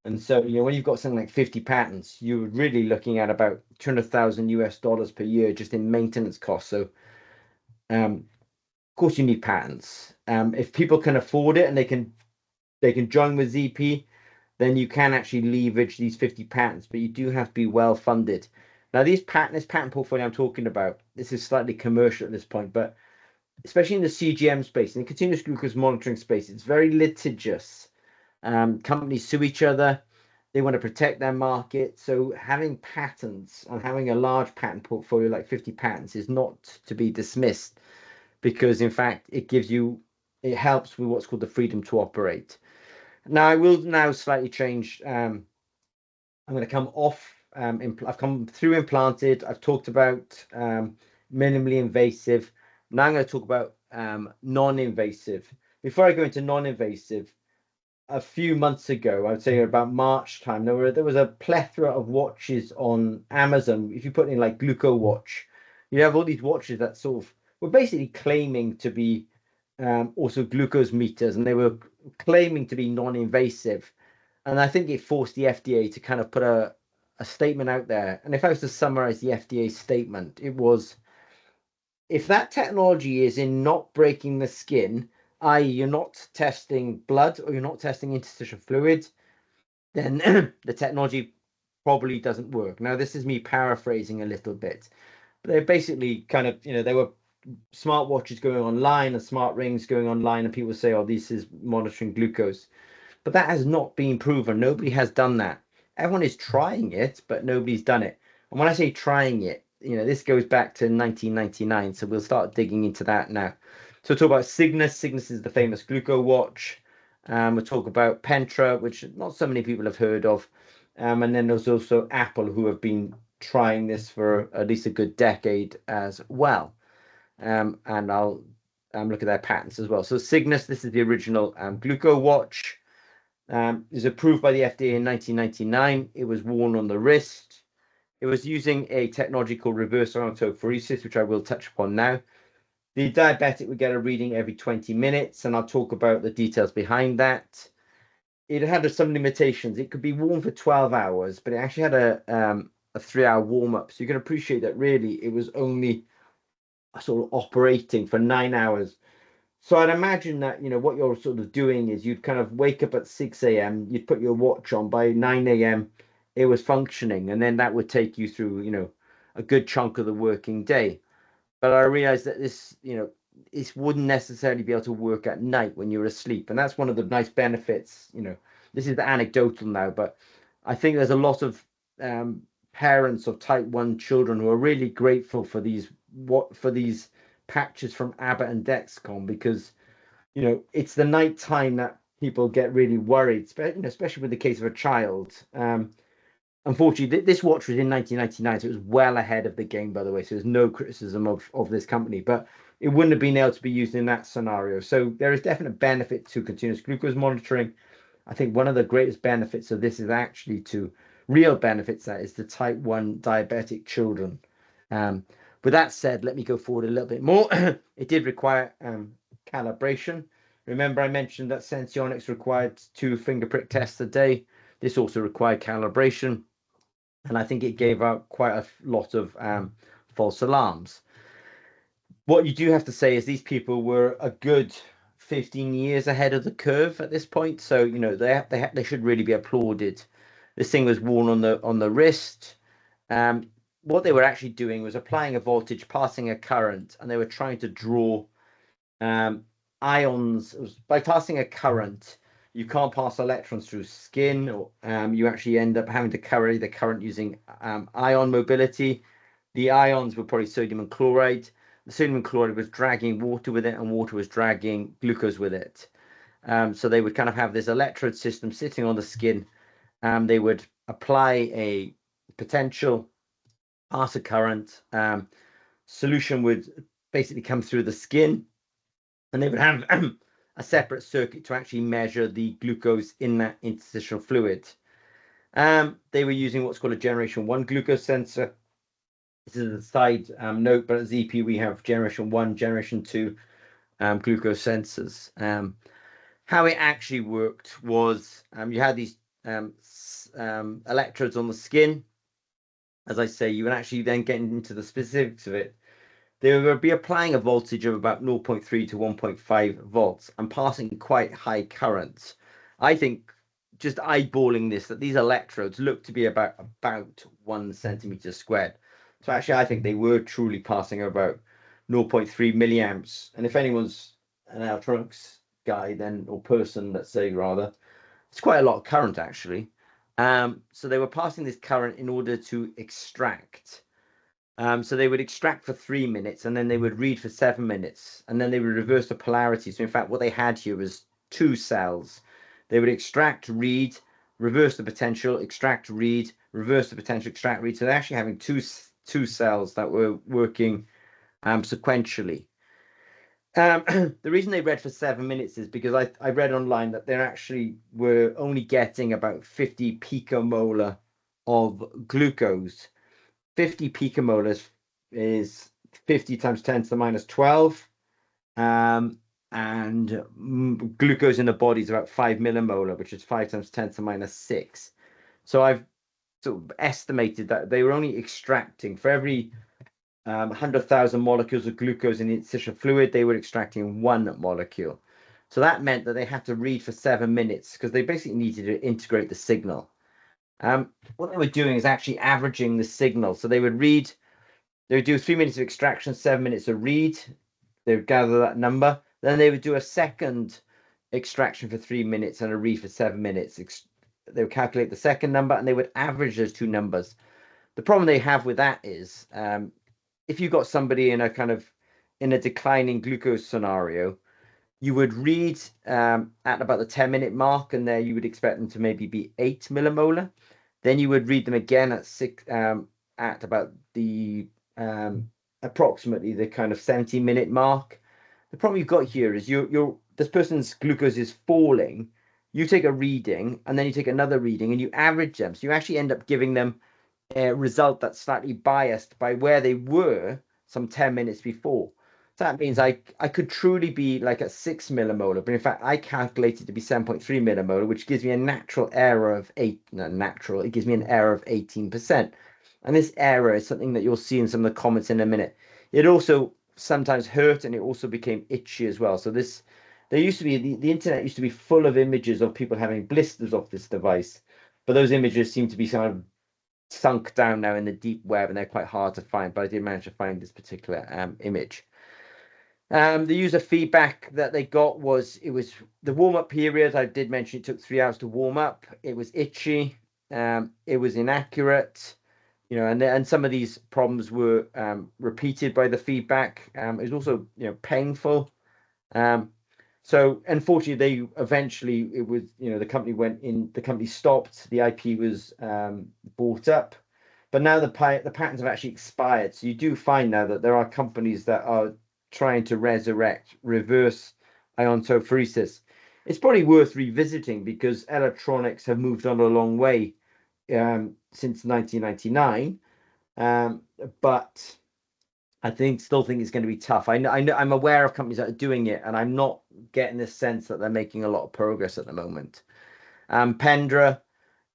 And so, when you've got something like 50 patents, you're really looking at about 200,000 US dollars per year just in maintenance costs. So, of course, you need patents. If people can afford it and they can join with ZP, then you can actually leverage these 50 patents, but you do have to be well funded. Now, this patent portfolio I'm talking about, this is slightly commercial at this point, but especially in the CGM space, in the continuous glucose monitoring space, it's very litigious. Companies sue each other. They want to protect their market. So having patents and having a large patent portfolio like 50 patents is not to be dismissed, because in fact it helps with what's called the freedom to operate. Now I will now slightly change. I'm going to come off. I've come through implanted. I've talked about minimally invasive. Now I'm going to talk about non-invasive. Before I go into non-invasive, a few months ago, I would say about March time, there was a plethora of watches on Amazon. If you put in like GlucoWatch, you have all these watches that sort of were basically claiming to be also glucose meters, and they were claiming to be non-invasive. And I think it forced the FDA to kind of put a statement out there. And if I was to summarize the FDA statement, it was, if that technology is in not breaking the skin, i.e., you're not testing blood or you're not testing interstitial fluid, then the technology probably doesn't work. Now, this is me paraphrasing a little bit. But they're basically kind of, there were smart watches going online and smart rings going online, and people say, oh, this is monitoring glucose. But that has not been proven. Nobody has done that. Everyone is trying it, but nobody's done it. And when I say trying it, this goes back to 1999. So we'll start digging into that now. So we'll talk about Cygnus. Cygnus is the famous GlucoWatch. We'll talk about Pentra, which not so many people have heard of. And then there's also Apple, who have been trying this for at least a good decade as well. And I'll look at their patents as well. So Cygnus, this is the original GlucoWatch. Is approved by the FDA in 1999. It was worn on the wrist. It was using a technology called reverse ionophoresis, which I will touch upon now. The diabetic would get a reading every 20 minutes, and I'll talk about the details behind that. It had some limitations. It could be worn for 12 hours, but it actually had a 3-hour warm-up. So you can appreciate that really it was only sort of operating for 9 hours. So I'd imagine that, what you're sort of doing is you'd kind of wake up at 6 a.m., you'd put your watch on, by 9 a.m., it was functioning, and then that would take you through, a good chunk of the working day. But I realized that this wouldn't necessarily be able to work at night when you're asleep. And that's one of the nice benefits, this is the anecdotal now, but I think there's a lot of parents of type 1 children who are really grateful for these patches from Abbott and Dexcom, because it's the night time that people get really worried, especially with the case of a child. Unfortunately, this watch was in 1999, so it was well ahead of the game, by the way. So there's no criticism of this company, but it wouldn't have been able to be used in that scenario. So there is definite benefit to continuous glucose monitoring. I think one of the greatest benefits of this is actually to real benefits, that is to type 1 diabetic children. With that said, let me go forward a little bit more. It did require calibration. Remember, I mentioned that Senseonics required 2 finger prick tests a day. This also required calibration, and I think it gave out quite a lot of false alarms. What you do have to say is these people were a good 15 years ahead of the curve at this point, so they should really be applauded. This thing was worn on the wrist. What they were actually doing was applying a voltage, passing a current, and they were trying to draw ions. By passing a current, you can't pass electrons through skin, or you actually end up having to carry the current using ion mobility. The ions were probably sodium and chloride. the sodium chloride was dragging water with it, and water was dragging glucose with it. So they would kind of have this electrode system sitting on the skin. They would apply a potential, pass a current, solution would basically come through the skin, and they would have a separate circuit to actually measure the glucose in that interstitial fluid. They were using what's called a generation 1 glucose sensor. This is a side note, but at ZP we have generation 1, generation 2 glucose sensors. How it actually worked was you had these electrodes on the skin. As I say, you would actually then get into the specifics of it. They would be applying a voltage of about 0.3 to 1.5 volts and passing quite high currents. I think, just eyeballing this, that these electrodes look to be about 1 centimeter squared. So actually, I think they were truly passing about 0.3 milliamps. And if anyone's an electronics guy, then, or person, let's say, rather, it's quite a lot of current actually. So they were passing this current in order to extract. So they would extract for 3 minutes, and then they would read for 7 minutes, and then they would reverse the polarity. So in fact, what they had here was 2 cells. They would extract, read, reverse the potential, extract, read, reverse the potential, extract, read. So they're actually having two cells that were working sequentially. The reason they read for 7 minutes is because I read online that they actually were only getting about 50 picomolar of glucose. 50 picomolars is 50 times 10 to the minus 12. And glucose in the body is about 5 millimolar, which is 5 times 10 to the minus 6. So I've sort of estimated that they were only extracting for every 100,000 molecules of glucose in the interstitial fluid, they were extracting 1 molecule. So that meant that they had to read for 7 minutes because they basically needed to integrate the signal. What they were doing is actually averaging the signal. So they would do 3 minutes of extraction, 7 minutes of read. They would gather that number. Then they would do a second extraction for 3 minutes and a read for 7 minutes. They would calculate the second number, and they would average those 2 numbers. The problem they have with that is if you've got somebody in a declining glucose scenario, you would read at about the 10-minute mark, and there you would expect them to maybe be 8 millimolar. Then you would read them again at about the approximately the kind of 70-minute mark. The problem you've got here is this person's glucose is falling. You take a reading, and then you take another reading, and you average them. So you actually end up giving them a result that's slightly biased by where they were some 10 minutes before. So that means I could truly be like at 6 millimolar, but in fact I calculated to be 7.3 millimolar, which gives me a natural error of it gives me an error of 18%. And this error is something that you'll see in some of the comments in a minute. It also sometimes hurt, and it also became itchy as well. So there used to be, the internet used to be full of images of people having blisters off this device, but those images seem to be kind of sunk down now in the deep web, and they're quite hard to find, but I did manage to find this particular image. The user feedback that they got was, it was the warm-up period. I did mention it took 3 hours to warm up. It was itchy. It was inaccurate, and some of these problems were repeated by the feedback. It was also, painful. So unfortunately, the company stopped, the IP was bought up, but now the patents have actually expired. So you do find now that there are companies that are trying to resurrect reverse iontophoresis. It's probably worth revisiting because electronics have moved on a long way since 1999, but I still think it's going to be tough. I'm aware of companies that are doing it, and I'm not getting this sense that they're making a lot of progress at the moment. Pendra,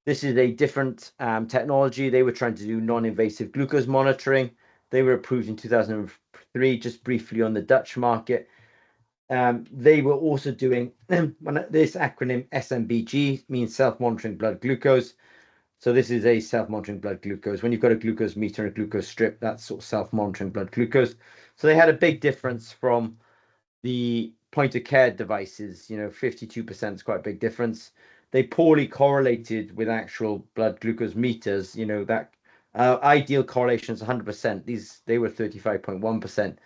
this is a different technology. They were trying to do non-invasive glucose monitoring. They were approved in 2003, just briefly on the Dutch market. They were also doing this acronym SMBG, means self-monitoring blood glucose. So this is a self-monitoring blood glucose. When you've got a glucose meter and a glucose strip, that's sort of self-monitoring blood glucose. So they had a big difference from the point-of-care devices. 52% is quite a big difference. They poorly correlated with actual blood glucose meters. That ideal correlation is 100%. They were 35.1%.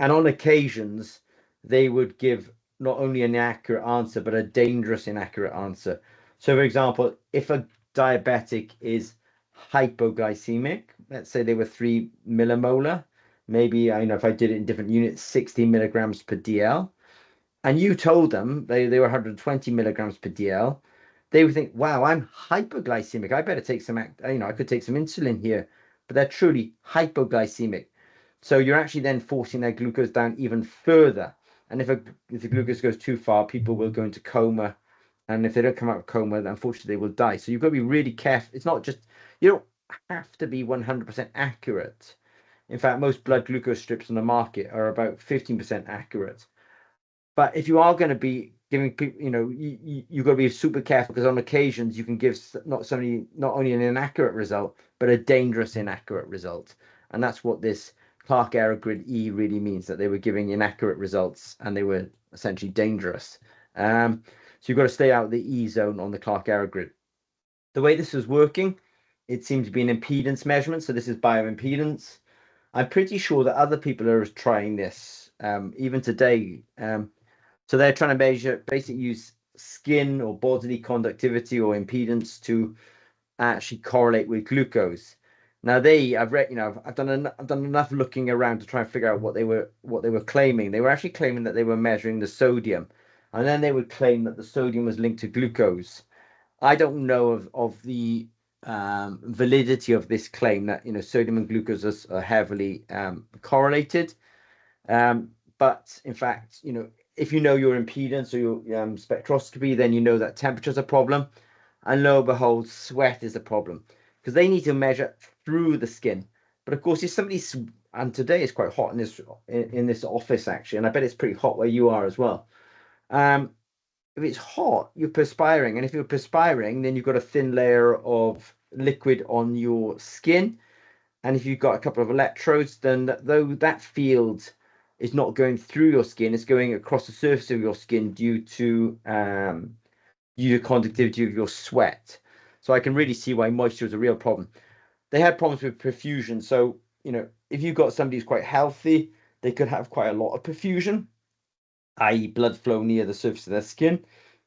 And on occasions, they would give not only an accurate answer, but a dangerous inaccurate answer. So, for example, if a diabetic is hypoglycemic, let's say they were 3 millimolar, maybe I know if I did it in different units, 60 milligrams per DL, and you told them they were 120 milligrams per DL, they would think, wow, I'm hypoglycemic. I better take some, I could take some insulin here, but they're truly hypoglycemic. So you're actually then forcing their glucose down even further. And if the glucose goes too far, people will go into coma. And if they don't come out of coma, then unfortunately they will die. So you've got to be really careful. It's not just, you don't have to be 100% accurate. In fact, most blood glucose strips on the market are about 15% accurate. But if you are going to be giving people, you've got to be super careful, because on occasions you can give not only an inaccurate result, but a dangerous inaccurate result. And that's what this Clark Error Grid E really means, that they were giving inaccurate results and they were essentially dangerous. So you've got to stay out of the E zone on the Clark Error Grid. The way this was working, it seemed to be an impedance measurement. So this is bioimpedance. I'm pretty sure that other people are trying this even today. So they're trying to measure, basically use skin or bodily conductivity or impedance to actually correlate with glucose. Now I've read, I've done enough looking around to try and figure out what they were claiming. They were actually claiming that they were measuring the sodium, and then they would claim that the sodium was linked to glucose. I don't know of the validity of this claim that sodium and glucose are heavily correlated. But in fact, if you know your impedance or your spectroscopy, then you know that temperature is a problem. And lo and behold, sweat is a problem, because they need to measure through the skin. But of course, if somebody's, and today it's quite hot in this office actually, and I bet it's pretty hot where you are as well. If it's hot, you're perspiring, and if you're perspiring, then you've got a thin layer of liquid on your skin. And if you've got a couple of electrodes, then though that field is not going through your skin, it's going across the surface of your skin due to conductivity of your sweat. So I can really see why moisture is a real problem. They had problems with perfusion. So, if you've got somebody who's quite healthy, they could have quite a lot of perfusion, i.e. blood flow near the surface of their skin.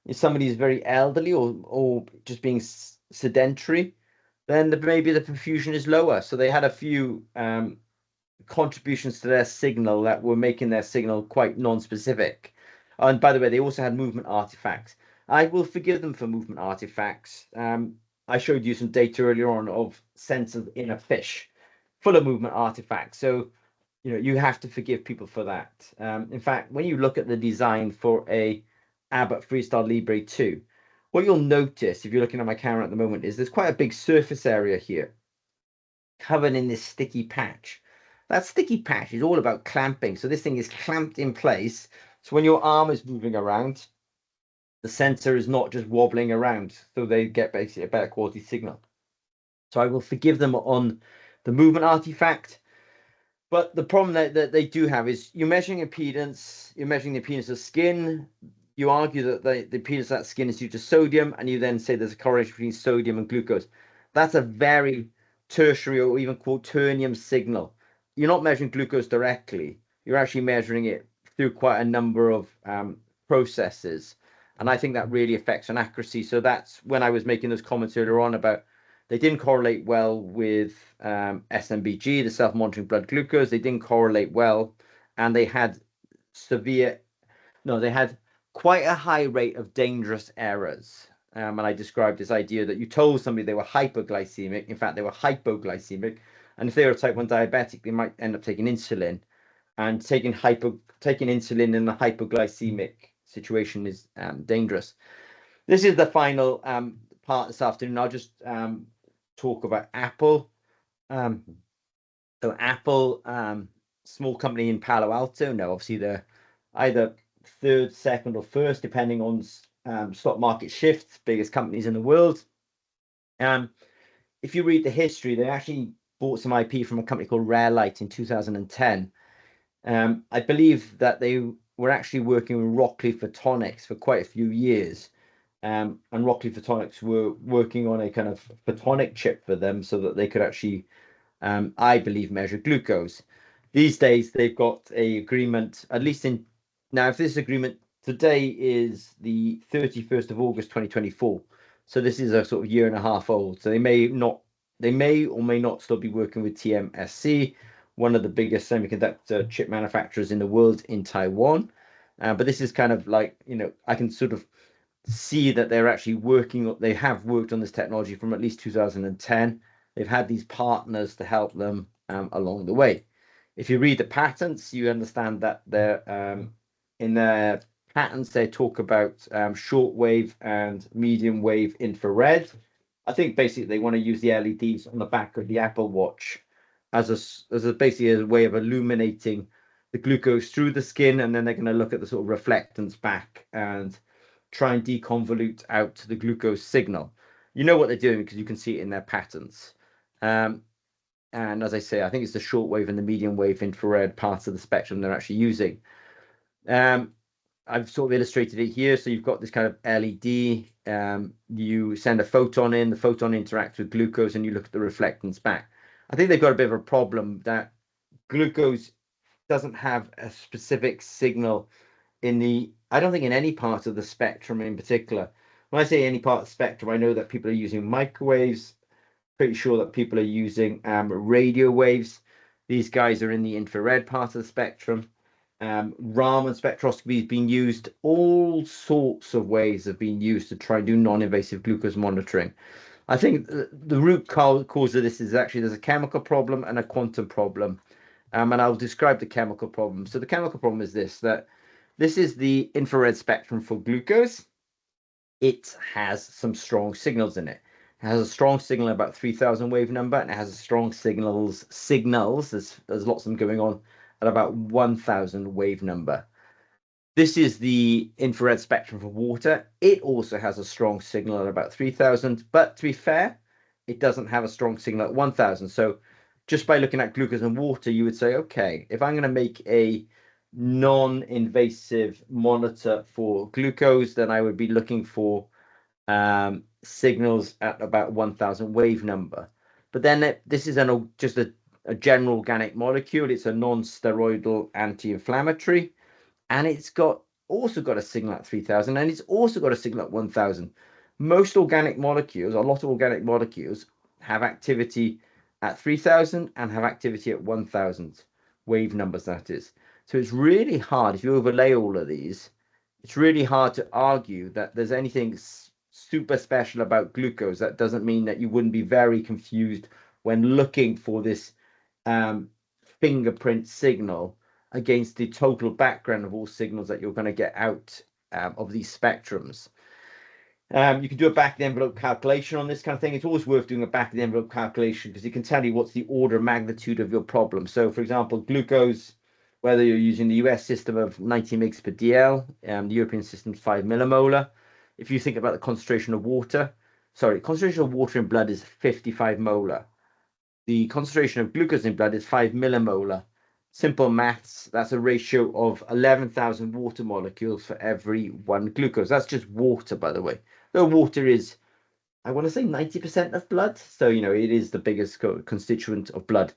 If somebody is very elderly or just being sedentary, then maybe the perfusion is lower. So they had a few contributions to their signal that were making their signal quite non-specific. And by the way, they also had movement artifacts. I will forgive them for movement artifacts. I showed you some data earlier on of sensors in a fish full of movement artifacts. So, you have to forgive people for that. In fact, when you look at the design for a Abbott Freestyle Libre 2, what you'll notice if you're looking at my camera at the moment is there's quite a big surface area here covered in this sticky patch. That sticky patch is all about clamping. So this thing is clamped in place. So when your arm is moving around, the sensor is not just wobbling around. So they get basically a better quality signal. So I will forgive them on the movement artifact. But the problem that they do have is you're measuring impedance, you're measuring the impedance of skin. You argue that the impedance of that skin is due to sodium, and you then say there's a correlation between sodium and glucose. That's a very tertiary or even quaternium signal. You're not measuring glucose directly. You're actually measuring it through quite a number of processes. And I think that really affects on accuracy. So that's when I was making those comments earlier on about they didn't correlate well with SMBG, the self-monitoring blood glucose. They didn't correlate well, and they had they had quite a high rate of dangerous errors. And I described this idea that you told somebody they were hyperglycemic. In fact, they were hypoglycemic. And if they were a type 1 diabetic, they might end up taking insulin. And taking insulin in a hypoglycemic situation is dangerous. This is the final part this afternoon. I'll just talk about Apple. So Apple, small company in Palo Alto. Now, obviously, they're either third, second, or first, depending on stock market shifts, biggest companies in the world. If you read the history, they actually bought some IP from a company called Rarelight in 2010. I believe that they were actually working with Rockley Photonics for quite a few years. And Rockley Photonics were working on a kind of photonic chip for them so that they could actually, I believe, measure glucose. these days they've got a agreement, at least in now, if this agreement today is the 31st of August 2024, so this is a sort of year and a half old. So they may or may not still be working with TSMC, one of the biggest semiconductor chip manufacturers in the world in Taiwan. But this is kind of like, I can sort of see that they're actually they have worked on this technology from at least 2010. They've had these partners to help them along the way. If you read the patents, you understand that in their patents, they talk about shortwave and medium wave infrared. I think basically they want to use the LEDs on the back of the Apple Watch as basically a way of illuminating the glucose through the skin, and then they're going to look at the sort of reflectance back and try and deconvolute out the glucose signal. You know what they're doing because you can see it in their patents. And as I say, I think it's the shortwave and the medium wave infrared parts of the spectrum they're actually using. I've sort of illustrated it here. So you've got this kind of LED. You send a photon in, the photon interacts with glucose, and you look at the reflectance back. I think they've got a bit of a problem that glucose doesn't have a specific signal I don't think in any part of the spectrum in particular. When I say any part of the spectrum, I know that people are using microwaves, pretty sure that people are using radio waves. These guys are in the infrared part of the spectrum. Raman spectroscopy has been used. All sorts of ways have been used to try and do non-invasive glucose monitoring. I think the root cause of this is actually there's a chemical problem and a quantum problem. And I'll describe the chemical problem. So the chemical problem is that this is the infrared spectrum for glucose. It has some strong signals in it. It has a strong signal about 3000 wave number, and it has a strong signals. There's lots of them going on at about 1000 wave number. This is the infrared spectrum for water. It also has a strong signal at about 3000, but to be fair, it doesn't have a strong signal at 1000. So just by looking at glucose and water, you would say, okay, if I'm going to make a non-invasive monitor for glucose, then I would be looking for signals at about 1000 wave number. But then this is just a general organic molecule. It's a non-steroidal anti-inflammatory, and it's also got a signal at 3000, and it's also got a signal at 1000. Most organic molecules, a lot of organic molecules, have activity at 3000 and have activity at 1000 wave numbers, that is. So it's really hard, if you overlay all of these, it's really hard to argue that there's anything super special about glucose. That doesn't mean that you wouldn't be very confused when looking for this fingerprint signal against the total background of all signals that you're going to get out of these spectrums. You can do a back-of-the-envelope calculation on this kind of thing. It's always worth doing a back-of-the-envelope calculation because it can tell you what's the order of magnitude of your problem. So, for example, glucose, whether you're using the US system of 90 mg per DL, the European system is 5 millimolar. If you think about the concentration of water in blood is 55 molar. The concentration of glucose in blood is 5 millimolar. Simple maths, that's a ratio of 11,000 water molecules for every 1 glucose. That's just water, by the way. Though water is, I want to say 90% of blood. So, it is the biggest constituent of blood.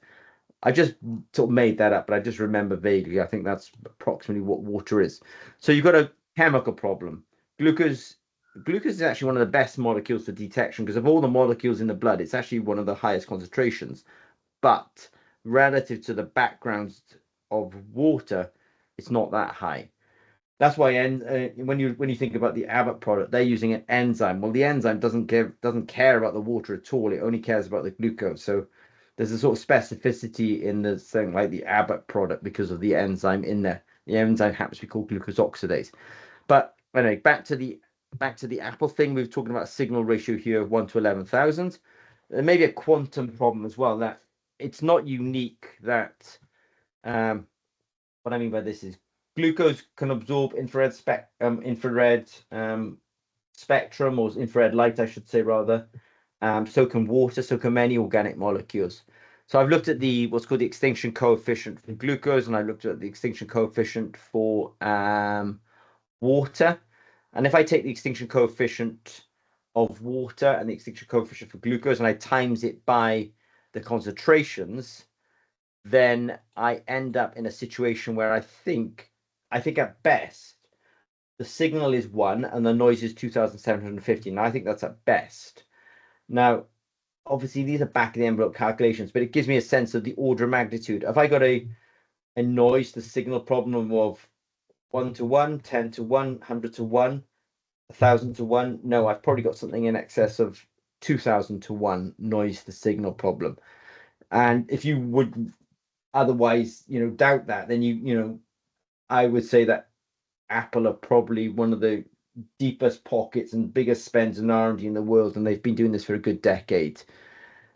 I just sort of made that up, but I just remember vaguely. I think that's approximately what water is. So you've got a chemical problem. Glucose is actually one of the best molecules for detection because of all the molecules in the blood, it's actually one of the highest concentrations. But relative to the background of water, it's not that high. That's why when you think about the Abbott product, they're using an enzyme. Well, the enzyme doesn't care about the water at all. It only cares about the glucose. So there's a sort of specificity in the thing like the Abbott product because of the enzyme in there. The enzyme happens to be called glucose oxidase. But anyway, back to the Apple thing. We were talking about a signal ratio here of 1 to 11,000. There may be a quantum problem as well. That it's not unique that what I mean by this is glucose can absorb infrared spectrum or infrared light, I should say rather. So can water, so can many organic molecules. So I've looked at what's called the extinction coefficient for glucose, and I looked at the extinction coefficient for water. And if I take the extinction coefficient of water and the extinction coefficient for glucose and I times it by the concentrations, then I end up in a situation where I think at best the signal is 1 and the noise is 2,750. Now I think that's at best. Now, obviously these are back of the envelope calculations, but it gives me a sense of the order of magnitude. If I got a noise to signal problem of 1 to 1, 10 to 1, 100 to 1, 1,000 to 1, no, I've probably got something in excess of 2,000 to 1 noise to signal problem. And if you would otherwise, doubt that, then I would say that Apple are probably one of the deepest pockets and biggest spends in R&D in the world, and they've been doing this for a good decade.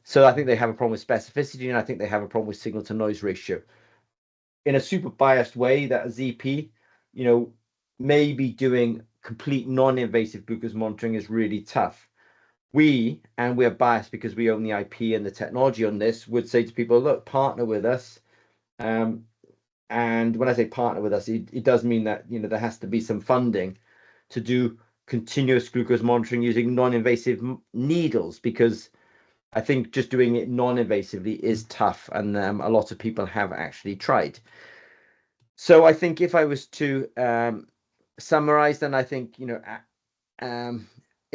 So I think they have a problem with specificity, and I think they have a problem with signal to noise ratio. In a super biased way, that a ZP, maybe doing complete non-invasive glucose monitoring is really tough. We're biased because we own the IP and the technology on this, would say to people, look, partner with us. And when I say partner with us, it does mean that there has to be some funding to do continuous glucose monitoring using non-invasive needles, because I think just doing it non-invasively is tough, and a lot of people have actually tried. So I think if I was to summarize, then I think it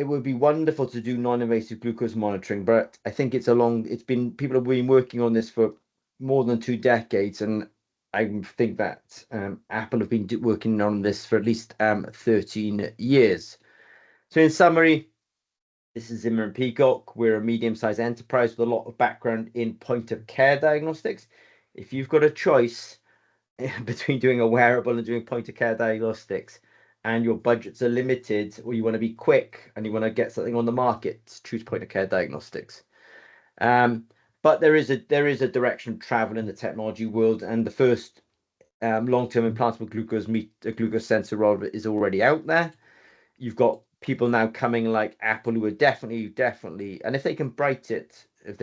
would be wonderful to do non-invasive glucose monitoring, but I think people have been working on this for more than 2 decades, and I think that Apple have been working on this for at least 13 years. So in summary, this is Zimmer and Peacock. We're a medium-sized enterprise with a lot of background in point-of-care diagnostics. If you've got a choice between doing a wearable and doing point-of-care diagnostics, and your budgets are limited, or you want to be quick and you want to get something on the market, choose point-of-care diagnostics. But there is a direction of travel in the technology world, and the first long-term implantable glucose sensor rod is already out there. You've got people now coming like Apple who are definitely, and if they can not bite it, but if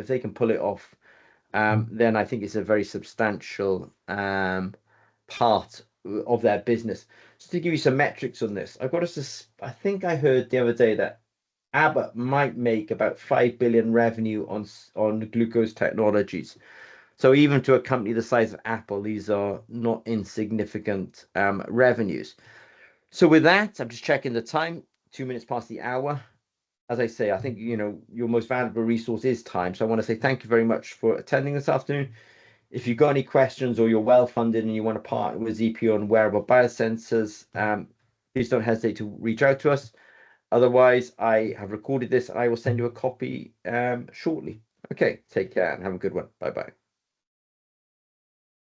they can pull it off, then I think it's a very substantial part of their business. Just to give you some metrics on this, I think I heard the other day that Abbott might make about 5 billion revenue on glucose technologies. So even to a company the size of Apple, these are not insignificant revenues. So with that, I'm just checking the time, 2 minutes past the hour. As I say, I think your most valuable resource is time. So I want to say thank you very much for attending this afternoon. If you've got any questions, or you're well funded and you want to partner with ZP on wearable biosensors, please don't hesitate to reach out to us. Otherwise, I have recorded this. I will send you a copy shortly. Okay, take care and have a good one. Bye-bye.